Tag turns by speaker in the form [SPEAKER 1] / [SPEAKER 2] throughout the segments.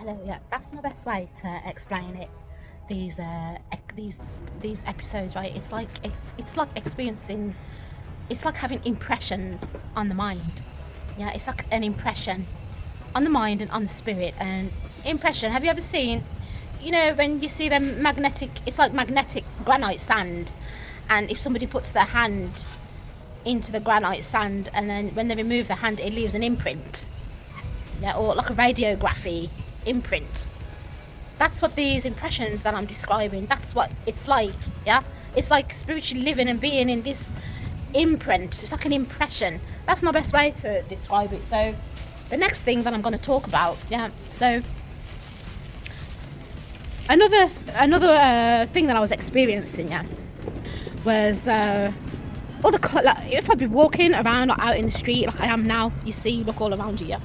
[SPEAKER 1] Hello, yeah, that's my best way to explain it. These episodes, right? It's like experiencing. It's like having impressions on the mind. Yeah, it's like an impression on the mind and on the spirit. And impression. Have you ever seen? You know, when you see them magnetic, it's like magnetic granite sand. And if somebody puts their hand into the granite sand, and then when they remove their hand, it leaves an imprint. Yeah, or like a radiography imprint. That's what these impressions that I'm describing, that's what it's like. Yeah, it's like spiritually living and being in this imprint. It's like an impression. That's my best way to describe it. So the next thing that I'm going to talk about, yeah, so another thing that I was experiencing, yeah, was all the like, if I'd be walking around or out in the street like I am now, you see, look all around you, yeah.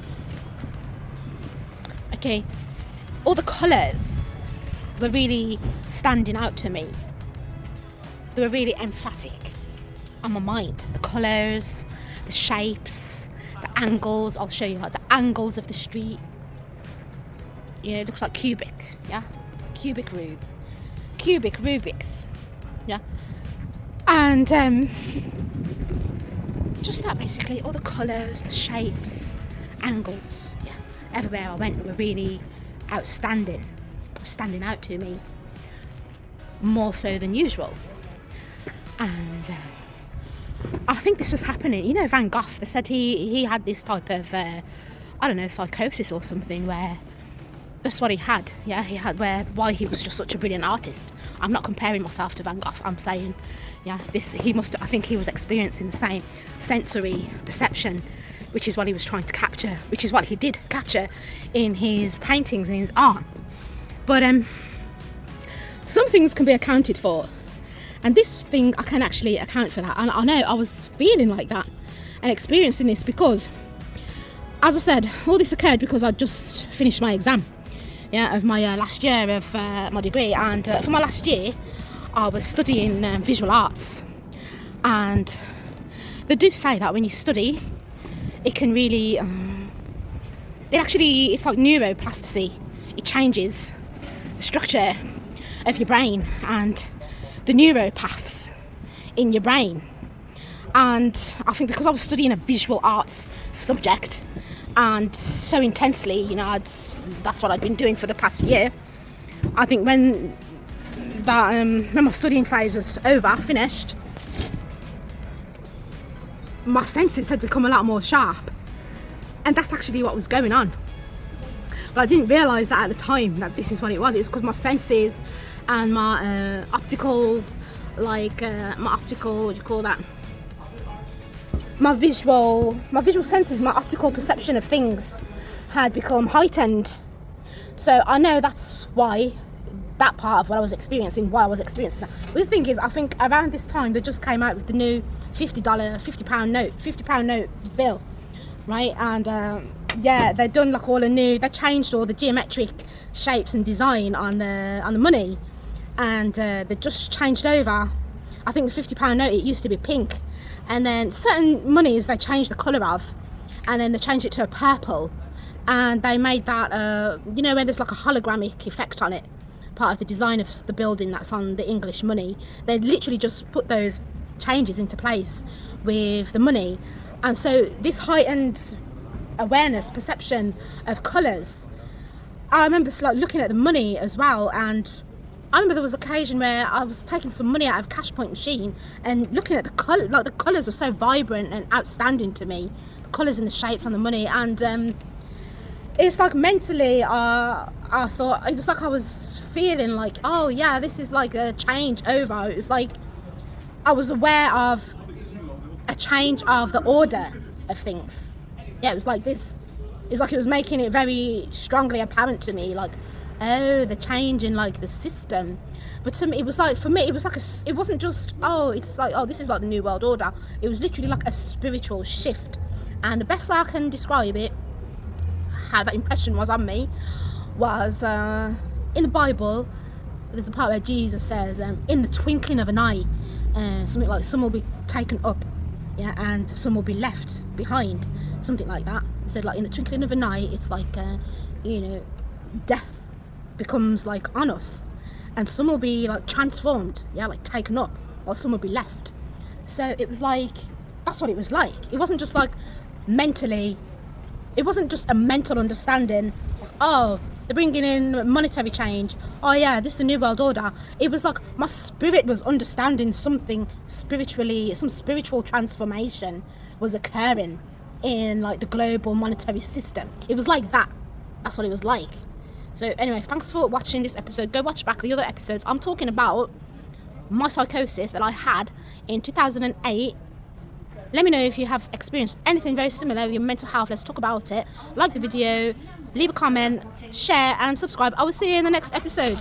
[SPEAKER 1] Okay, all the colours were really standing out to me. They were really emphatic on my mind. The colours, the shapes, the angles. I'll show you like the angles of the street. Yeah, it looks like cubic. Yeah, cubic Rubik's. Yeah, and just that basically. All the colours, the shapes, angles. Yeah, everywhere I went were really standing out to me more so than usual. And I think this was happening, you know, Van Gogh, they said he had this type of I don't know, psychosis or something, where that's what he had. Yeah, he had, why he was just such a brilliant artist. I'm not comparing myself to Van Gogh, I'm saying, yeah, I think he was experiencing the same sensory perception, which is what he was trying to capture, which is what he did capture in his paintings and his art. But some things can be accounted for, and this thing I can actually account for that. And I know I was feeling like that and experiencing this because, as I said, all this occurred because I just finished my exam, yeah, of my last year of my degree. And for my last year I was studying visual arts, and they do say that when you study it can really it's like neuroplasticity. It changes the structure of your brain and the neuropaths in your brain. And I think because I was studying a visual arts subject and so intensely, you know, that's what I'd been doing for the past year. I think when my studying phase was finished, my senses had become a lot more sharp, and that's actually what was going on. But I didn't realise that at the time, that this is what it was. It's because my senses and my optical, what do you call that? My visual senses, my optical perception of things had become heightened. So I know that's why that part of what I was experiencing, that. But the thing is, I think around this time they just came out with the new £50 note bill, right? And yeah, they'd done like they changed all the geometric shapes and design on the money, and they just changed over. I think the £50 note, it used to be pink, and then certain monies they changed the colour of, and then they changed it to a purple, and they made that you know, when there's like a hologramic effect on it, part of the design of the building that's on the English money. They literally just put those changes into place with the money. And so this heightened awareness, perception of colours, I remember like looking at the money as well. And I remember there was an occasion where I was taking some money out of a cash point machine and looking at the colour, like the colours were so vibrant and outstanding to me, the colours and the shapes on the money. And it's like mentally I thought, it was like I was feeling like, oh yeah, this is like a change over. It was like I was aware of a change of the order of things. Yeah, it was like this. It was like it was making it very strongly apparent to me, like, oh, the change in like the system. But to me, it was like, for me, it was like it wasn't just, oh, it's like, oh, this is like the new world order. It was literally like a spiritual shift. And the best way I can describe it, how that impression was on me, was in the Bible. There's a part where Jesus says, in the twinkling of an eye, something like some will be taken up, yeah, and some will be left behind, something like that. It said like in the twinkling of an eye. It's like you know, death becomes like on us, and some will be like transformed, yeah, like taken up, or some will be left. So it was like, that's what it was like. It wasn't just like mentally, it wasn't just a mental understanding, like, oh, they're bringing in monetary change, oh yeah, this is the new world order. It was like my spirit was understanding something spiritually, some spiritual transformation was occurring in like the global monetary system. It was like that. That's what it was like. So anyway, thanks for watching this episode. Go watch back the other episodes. I'm talking about my psychosis that I had in 2008. Let me know if you have experienced anything very similar with your mental health. Let's talk about it. Like the video, leave a comment, share and subscribe. I will see you in the next episode.